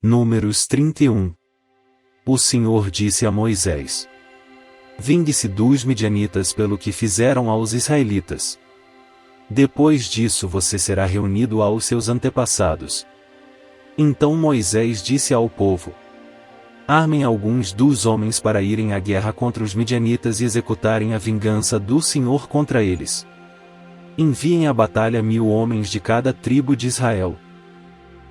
Números 31. O Senhor disse a Moisés: Vingue-se dos midianitas pelo que fizeram aos israelitas. Depois disso você será reunido aos seus antepassados. Então Moisés disse ao povo: Armem alguns dos homens para irem à guerra contra os midianitas e executarem a vingança do Senhor contra eles. Enviem à batalha 1000 homens de cada tribo de Israel.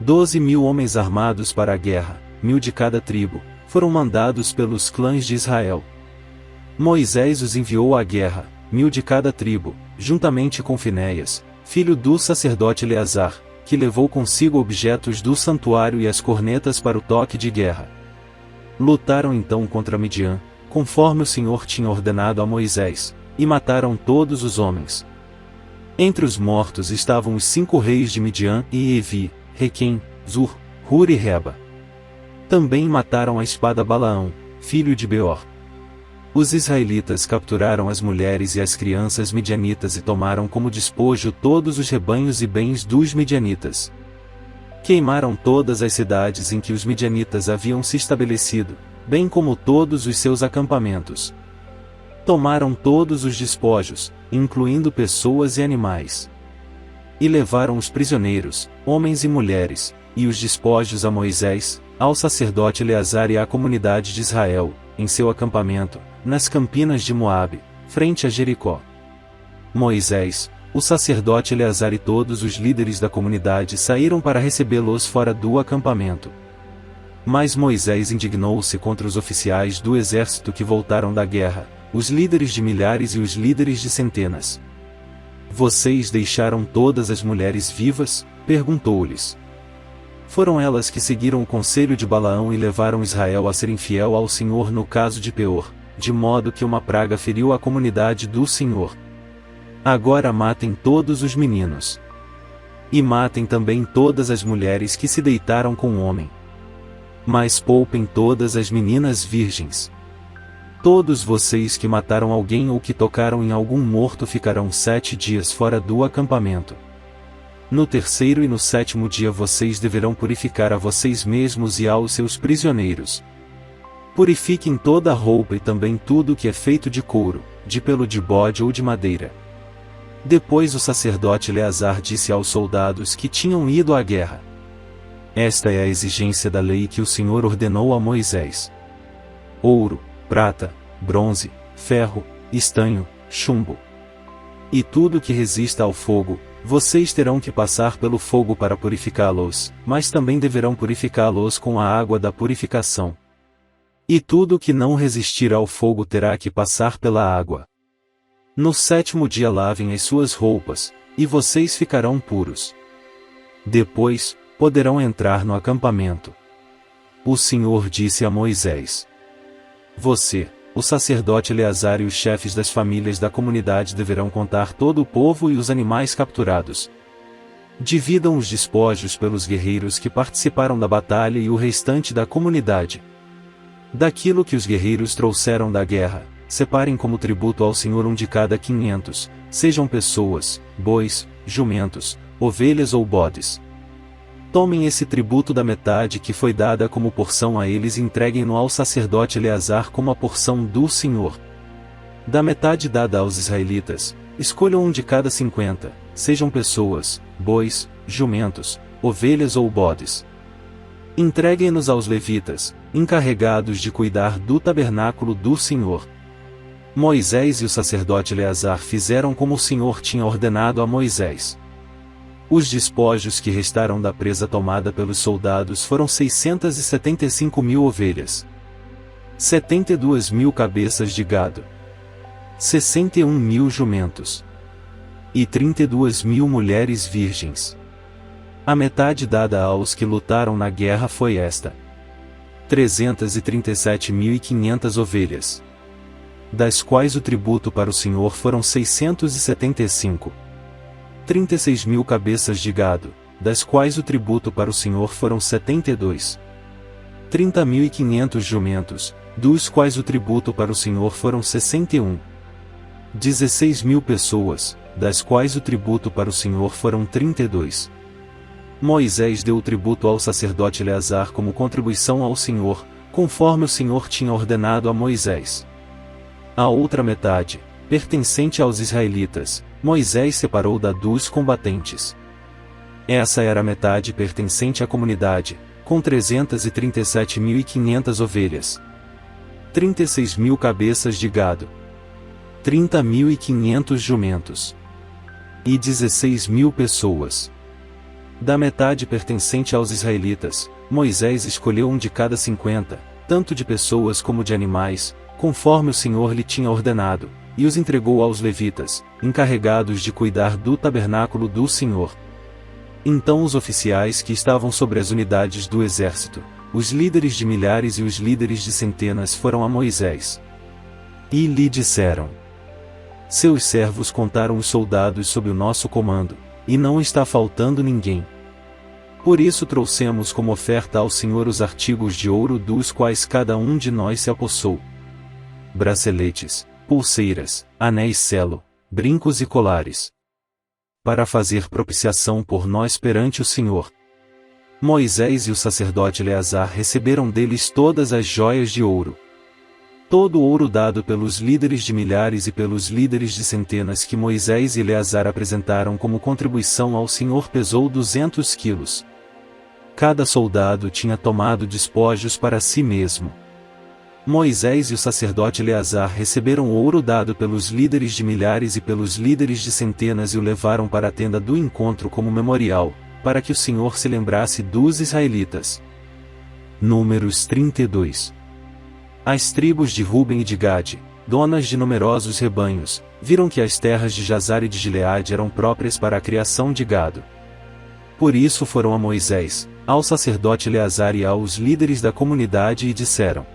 12.000 homens armados para a guerra, 1000 de cada tribo, foram mandados pelos clãs de Israel. Moisés os enviou à guerra, 1000 de cada tribo, juntamente com Finéias, filho do sacerdote Eleazar, que levou consigo objetos do santuário e as cornetas para o toque de guerra. Lutaram então contra Midian, conforme o Senhor tinha ordenado a Moisés, e mataram todos os homens. Entre os mortos estavam os 5 reis de Midian e Evi, Requem, Zur, Hur e Reba. Também mataram à espada Balaão, filho de Beor. Os israelitas capturaram as mulheres e as crianças midianitas e tomaram como despojo todos os rebanhos e bens dos midianitas. Queimaram todas as cidades em que os midianitas haviam se estabelecido, bem como todos os seus acampamentos. Tomaram todos os despojos, incluindo pessoas e animais. E levaram os prisioneiros, homens e mulheres, e os despojos a Moisés, ao sacerdote Eleazar e à comunidade de Israel, em seu acampamento, nas campinas de Moabe, frente a Jericó. Moisés, o sacerdote Eleazar e todos os líderes da comunidade saíram para recebê-los fora do acampamento. Mas Moisés indignou-se contra os oficiais do exército que voltaram da guerra, os líderes de milhares e os líderes de centenas. Vocês deixaram todas as mulheres vivas? Perguntou-lhes. Foram elas que seguiram o conselho de Balaão e levaram Israel a ser infiel ao Senhor no caso de Peor, de modo que uma praga feriu a comunidade do Senhor. Agora matem todos os meninos. E matem também todas as mulheres que se deitaram com o homem. Mas poupem todas as meninas virgens. Todos vocês que mataram alguém ou que tocaram em algum morto ficarão 7 dias fora do acampamento. No 3º e no 7º dia vocês deverão purificar a vocês mesmos e aos seus prisioneiros. Purifiquem toda a roupa e também tudo que é feito de couro, de pelo de bode ou de madeira. Depois o sacerdote Eleazar disse aos soldados que tinham ido à guerra: Esta é a exigência da lei que o Senhor ordenou a Moisés. Ouro, prata, bronze, ferro, estanho, chumbo. E tudo que resista ao fogo, vocês terão que passar pelo fogo para purificá-los, mas também deverão purificá-los com a água da purificação. E tudo que não resistir ao fogo terá que passar pela água. No 7º dia lavem as suas roupas, e vocês ficarão puros. Depois, poderão entrar no acampamento. O Senhor disse a Moisés: Você, o sacerdote Eleazar e os chefes das famílias da comunidade deverão contar todo o povo e os animais capturados. Dividam os despojos pelos guerreiros que participaram da batalha e o restante da comunidade. Daquilo que os guerreiros trouxeram da guerra, separem como tributo ao Senhor um de cada 500, sejam pessoas, bois, jumentos, ovelhas ou bodes. Tomem esse tributo da metade que foi dada como porção a eles e entreguem-no ao sacerdote Eleazar como a porção do Senhor. Da metade dada aos israelitas, escolham um de cada 50, sejam pessoas, bois, jumentos, ovelhas ou bodes. Entreguem-nos aos levitas, encarregados de cuidar do tabernáculo do Senhor. Moisés e o sacerdote Eleazar fizeram como o Senhor tinha ordenado a Moisés. Os despojos que restaram da presa tomada pelos soldados foram 675.000 ovelhas, 72.000 cabeças de gado, 61.000 jumentos e 32.000 mulheres virgens. A metade dada aos que lutaram na guerra foi esta: 337.500 ovelhas, das quais o tributo para o Senhor foram 675. 36.000 cabeças de gado, das quais o tributo para o Senhor foram 72. 30.500 jumentos, dos quais o tributo para o Senhor foram 61. 16.000 pessoas, das quais o tributo para o Senhor foram 32. Moisés deu o tributo ao sacerdote Eleazar como contribuição ao Senhor, conforme o Senhor tinha ordenado a Moisés. A outra metade, pertencente aos israelitas, Moisés separou da dos combatentes. Essa era a metade pertencente à comunidade, com 337.500 ovelhas, 36.000 cabeças de gado, 30.500 jumentos e 16.000 pessoas. Da metade pertencente aos israelitas, Moisés escolheu um de cada 50, tanto de pessoas como de animais, conforme o Senhor lhe tinha ordenado, e os entregou aos levitas, encarregados de cuidar do tabernáculo do Senhor. Então os oficiais que estavam sobre as unidades do exército, os líderes de milhares e os líderes de centenas foram a Moisés e lhe disseram: seus servos contaram os soldados sob o nosso comando, e não está faltando ninguém. Por isso trouxemos como oferta ao Senhor os artigos de ouro dos quais cada um de nós se apossou: braceletes, pulseiras, anéis selo, brincos e colares, para fazer propiciação por nós perante o Senhor. Moisés e o sacerdote Eleazar receberam deles todas as joias de ouro. Todo o ouro dado pelos líderes de milhares e pelos líderes de centenas que Moisés e Eleazar apresentaram como contribuição ao Senhor pesou 200 quilos. Cada soldado tinha tomado despojos para si mesmo. Moisés e o sacerdote Eleazar receberam o ouro dado pelos líderes de milhares e pelos líderes de centenas e o levaram para a tenda do encontro como memorial, para que o Senhor se lembrasse dos israelitas. Números 32. As tribos de Ruben e de Gade, donas de numerosos rebanhos, viram que as terras de Jazar e de Gileade eram próprias para a criação de gado. Por isso foram a Moisés, ao sacerdote Eleazar e aos líderes da comunidade e disseram: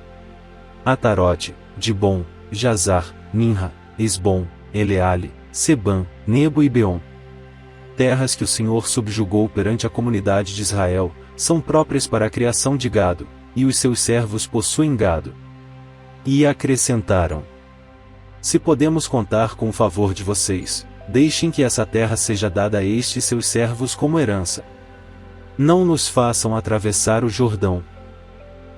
Atarote, Dibon, Jazar, Minha, Esbom, Eleale, Sebam, Nebo e Beom. Terras que o Senhor subjugou perante a comunidade de Israel, são próprias para a criação de gado, e os seus servos possuem gado. E acrescentaram: se podemos contar com o favor de vocês, deixem que essa terra seja dada a estes seus servos como herança. Não nos façam atravessar o Jordão.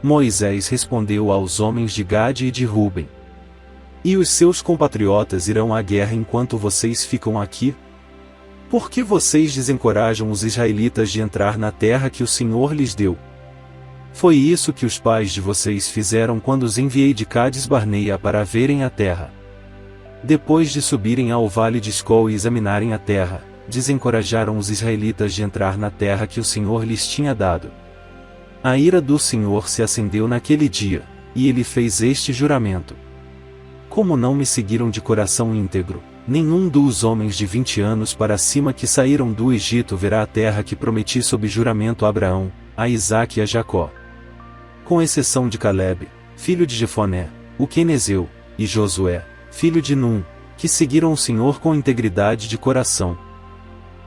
Moisés respondeu aos homens de Gade e de Ruben: e os seus compatriotas irão à guerra enquanto vocês ficam aqui? Por que vocês desencorajam os israelitas de entrar na terra que o Senhor lhes deu? Foi isso que os pais de vocês fizeram quando os enviei de Cades Barneia para verem a terra. Depois de subirem ao vale de Escol e examinarem a terra, desencorajaram os israelitas de entrar na terra que o Senhor lhes tinha dado. A ira do Senhor se acendeu naquele dia, e ele fez este juramento: como não me seguiram de coração íntegro, nenhum dos homens de 20 anos para cima que saíram do Egito verá a terra que prometi sob juramento a Abraão, a Isaque e a Jacó. Com exceção de Calebe, filho de Jefoné, o quenezeu, e Josué, filho de Num, que seguiram o Senhor com integridade de coração.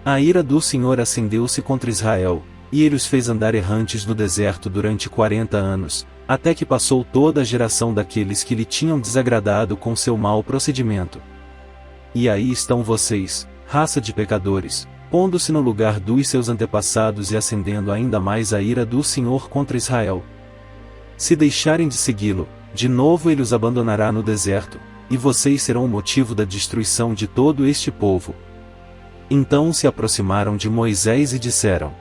A ira do Senhor acendeu-se contra Israel, e ele os fez andar errantes no deserto durante 40 anos, até que passou toda a geração daqueles que lhe tinham desagradado com seu mau procedimento. E aí estão vocês, raça de pecadores, pondo-se no lugar dos seus antepassados e acendendo ainda mais a ira do Senhor contra Israel. Se deixarem de segui-lo, de novo ele os abandonará no deserto, e vocês serão o motivo da destruição de todo este povo. Então se aproximaram de Moisés e disseram: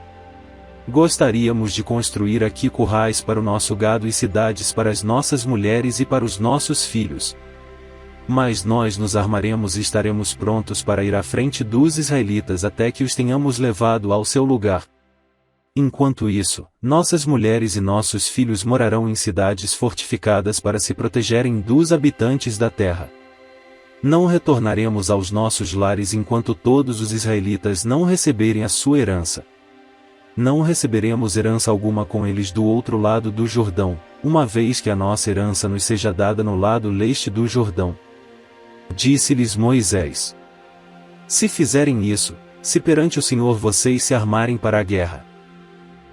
gostaríamos de construir aqui currais para o nosso gado e cidades para as nossas mulheres e para os nossos filhos. Mas nós nos armaremos e estaremos prontos para ir à frente dos israelitas até que os tenhamos levado ao seu lugar. Enquanto isso, nossas mulheres e nossos filhos morarão em cidades fortificadas para se protegerem dos habitantes da terra. Não retornaremos aos nossos lares enquanto todos os israelitas não receberem a sua herança. Não receberemos herança alguma com eles do outro lado do Jordão, uma vez que a nossa herança nos seja dada no lado leste do Jordão. Disse-lhes Moisés: se fizerem isso, se perante o Senhor vocês se armarem para a guerra,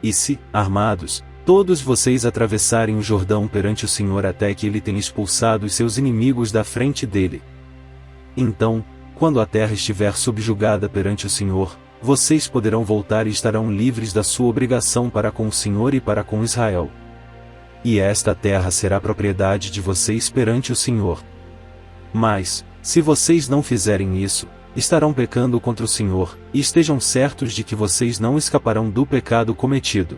e se, armados, todos vocês atravessarem o Jordão perante o Senhor até que ele tenha expulsado os seus inimigos da frente dele, então, quando a terra estiver subjugada perante o Senhor, vocês poderão voltar e estarão livres da sua obrigação para com o Senhor e para com Israel. E esta terra será propriedade de vocês perante o Senhor. Mas, se vocês não fizerem isso, estarão pecando contra o Senhor, e estejam certos de que vocês não escaparão do pecado cometido.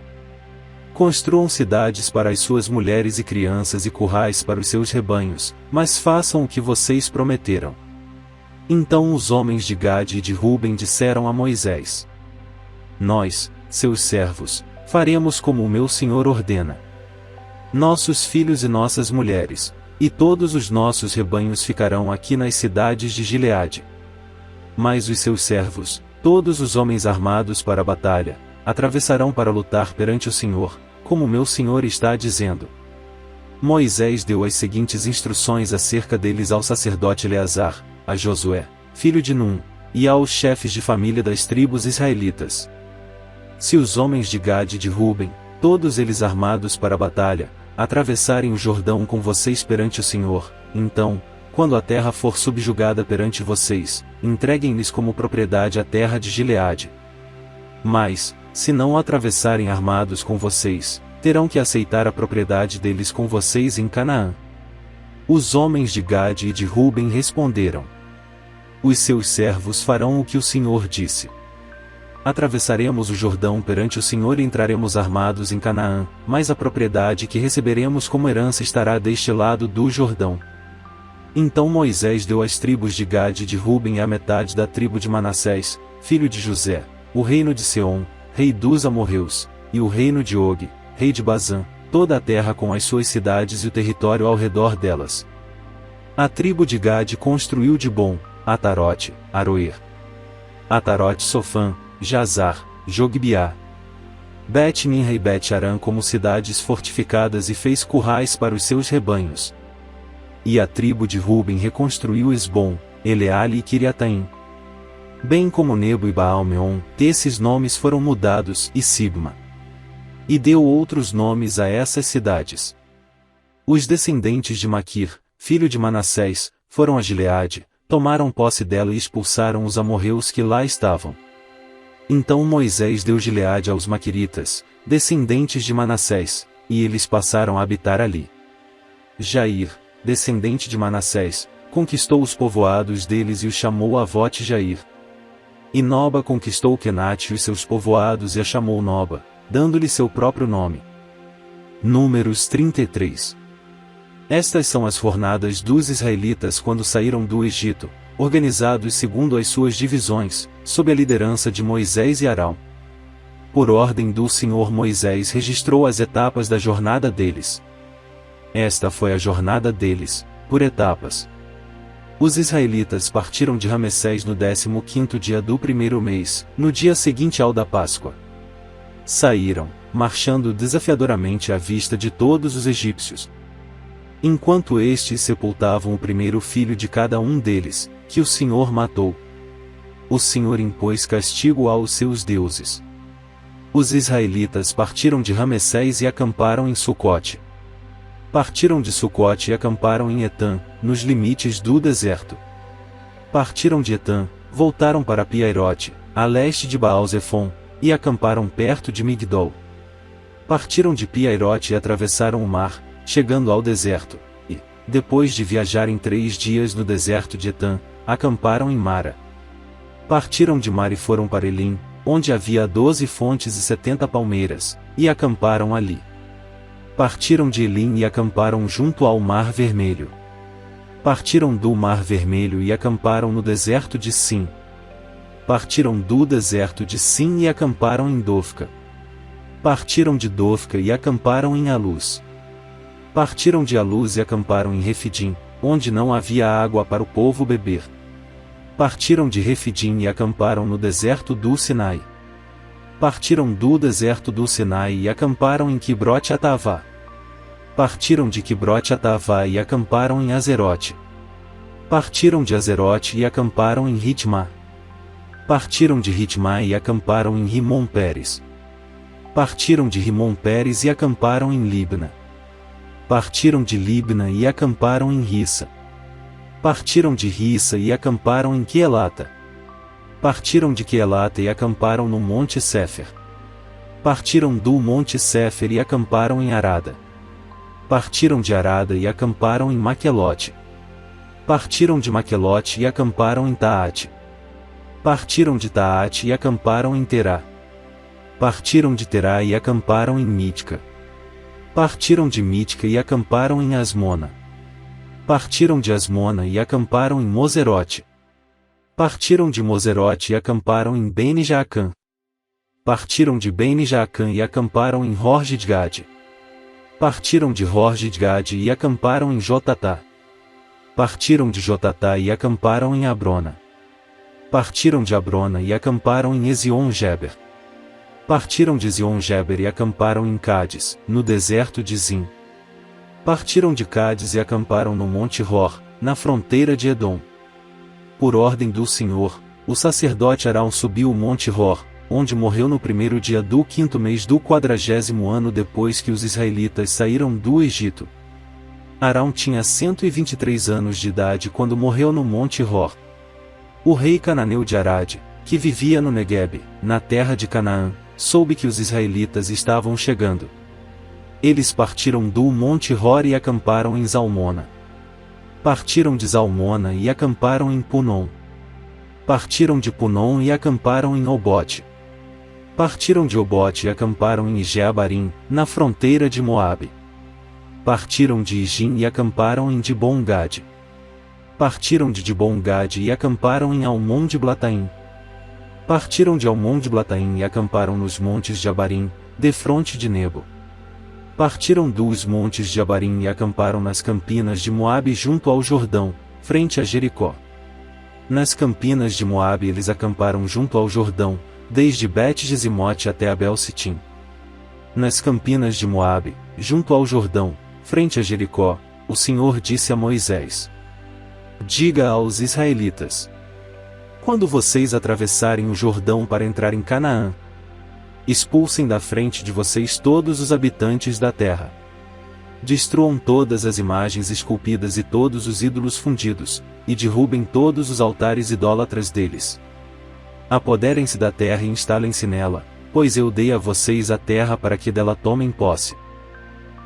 Construam cidades para as suas mulheres e crianças e currais para os seus rebanhos, mas façam o que vocês prometeram. Então os homens de Gade e de Ruben disseram a Moisés: Nós, seus servos, faremos como o meu senhor ordena. Nossos filhos e nossas mulheres, e todos os nossos rebanhos ficarão aqui nas cidades de Gileade. Mas os seus servos, todos os homens armados para a batalha, atravessarão para lutar perante o Senhor, como meu senhor está dizendo. Moisés deu as seguintes instruções acerca deles ao sacerdote Eleazar, a Josué, filho de Num, e aos chefes de família das tribos israelitas. Se os homens de Gade e de Ruben, todos eles armados para a batalha, atravessarem o Jordão com vocês perante o Senhor, então, quando a terra for subjugada perante vocês, entreguem-lhes como propriedade a terra de Gileade. Mas, se não atravessarem armados com vocês, terão que aceitar a propriedade deles com vocês em Canaã. Os homens de Gade e de Ruben responderam: Os seus servos farão o que o Senhor disse. Atravessaremos o Jordão perante o Senhor e entraremos armados em Canaã, mas a propriedade que receberemos como herança estará deste lado do Jordão. Então Moisés deu às tribos de Gade e de Ruben e à metade da tribo de Manassés, filho de José, o reino de Seom, rei dos amorreus, e o reino de Og, rei de Bazã, toda a terra com as suas cidades e o território ao redor delas. A tribo de Gade construiu Dibom, Atarote, Aroer, Atarote Sofã, Jazar, Jogbiá, Bet-Nimra e Bet-Arã como cidades fortificadas e fez currais para os seus rebanhos. E a tribo de Ruben reconstruiu Esbom, Eleale e Quiriataim, bem como Nebo e Baal-Meon, esses nomes foram mudados, e Sibma. E deu outros nomes a essas cidades. Os descendentes de Maquir, filho de Manassés, foram a Gileade, tomaram posse dela e expulsaram os amorreus que lá estavam. Então Moisés deu Gileade aos maquiritas, descendentes de Manassés, e eles passaram a habitar ali. Jair, descendente de Manassés, conquistou os povoados deles e os chamou Avote Jair. E Noba conquistou Quenate e os seus povoados e a chamou Noba, dando-lhe seu próprio nome. Números 33. Estas são as jornadas dos israelitas quando saíram do Egito, organizados segundo as suas divisões, sob a liderança de Moisés e Arão. Por ordem do Senhor, Moisés registrou as etapas da jornada deles. Esta foi a jornada deles, por etapas. Os israelitas partiram de Ramessés no 15º dia do primeiro mês, no dia seguinte ao da Páscoa. Saíram, marchando desafiadoramente à vista de todos os egípcios. Enquanto estes sepultavam o primeiro filho de cada um deles, que o Senhor matou. O Senhor impôs castigo aos seus deuses. Os israelitas partiram de Ramessés e acamparam em Sucote. Partiram de Sucote e acamparam em Etã, nos limites do deserto. Partiram de Etã, voltaram para Piairote, a leste de Baal-Zefon, e acamparam perto de Migdol. Partiram de Piairote e atravessaram o mar, chegando ao deserto, e, depois de viajarem 3 dias no deserto de Etã, acamparam em Mara. Partiram de Mara e foram para Elim, onde havia 12 fontes e 70 palmeiras, e acamparam ali. Partiram de Elim e acamparam junto ao Mar Vermelho. Partiram do Mar Vermelho e acamparam no deserto de Sim. Partiram do deserto de Sim e acamparam em Dofca. Partiram de Dofca e acamparam em Aluz. Partiram de Aluz e acamparam em Refidim, onde não havia água para o povo beber. Partiram de Refidim e acamparam no deserto do Sinai. Partiram do deserto do Sinai e acamparam em Quibrote-Atavá. Partiram de Quibrote-Atavá e acamparam em Azerote. Partiram de Azerote e acamparam em Ritmá. Partiram de Ritmá e acamparam em Rimon-Pérez. Partiram de Rimon-Pérez e acamparam em Libna. Partiram de Libna e acamparam em Rissa. Partiram de Rissa e acamparam em Quelata. Partiram de Quelate e acamparam no monte Sefer. Partiram do monte Sefer e acamparam em Arada. Partiram de Arada e acamparam em Maquelote. Partiram de Maquelote e acamparam em Taate. Partiram de Taate e acamparam em Terá. Partiram de Terá e acamparam em Mítica. Partiram de Mítica e acamparam em Asmona. Partiram de Asmona e acamparam em Moserote. Partiram de Moserote e acamparam em Bene-Jaacã. Partiram de Bene-Jaacã e acamparam em Horgidgade. Partiram de Horgidgade e acamparam em Jotatá. Partiram de Jotatá e acamparam em Abrona. Partiram de Abrona e acamparam em Ezion-Geber. Partiram de Ezion-Geber e acamparam em Cádiz, no deserto de Zim. Partiram de Cádiz e acamparam no monte Hor, na fronteira de Edom. Por ordem do Senhor, o sacerdote Arão subiu o monte Hor, onde morreu no primeiro dia do 5º mês do 40º ano depois que os israelitas saíram do Egito. Arão tinha 123 anos de idade quando morreu no monte Hor. O rei cananeu de Arade, que vivia no Neguebe, na terra de Canaã, soube que os israelitas estavam chegando. Eles partiram do monte Hor e acamparam em Zalmona. Partiram de Zalmona e acamparam em Punom. Partiram de Punom e acamparam em Obote. Partiram de Obote e acamparam em Jeabarim, na fronteira de Moabe. Partiram de Igim e acamparam em Dibon-Gade. Partiram de Dibon-Gade e acamparam em Almon-de-Blataim. Partiram de Almon-de-Blataim e acamparam nos montes de Abarim, defronte de Nebo. Partiram dos montes de Abarim e acamparam nas campinas de Moabe junto ao Jordão, frente a Jericó. Nas campinas de Moabe eles acamparam junto ao Jordão, desde Bet-Gesimote até Abel-Sitim. Nas campinas de Moabe, junto ao Jordão, frente a Jericó, o Senhor disse a Moisés: Diga aos israelitas: quando vocês atravessarem o Jordão para entrar em Canaã, expulsem da frente de vocês todos os habitantes da terra. Destruam todas as imagens esculpidas e todos os ídolos fundidos, e derrubem todos os altares idólatras deles. Apoderem-se da terra e instalem-se nela, pois eu dei a vocês a terra para que dela tomem posse.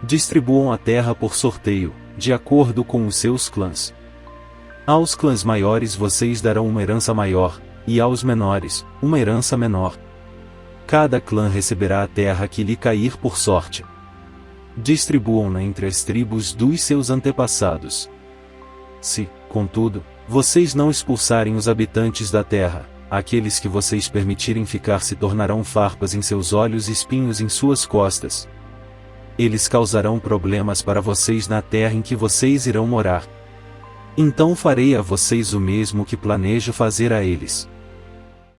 Distribuam a terra por sorteio, de acordo com os seus clãs. Aos clãs maiores vocês darão uma herança maior, e aos menores, uma herança menor. Cada clã receberá a terra que lhe cair por sorte. Distribuam-na entre as tribos dos seus antepassados. Se, contudo, vocês não expulsarem os habitantes da terra, aqueles que vocês permitirem ficar se tornarão farpas em seus olhos e espinhos em suas costas. Eles causarão problemas para vocês na terra em que vocês irão morar. Então farei a vocês o mesmo que planejo fazer a eles.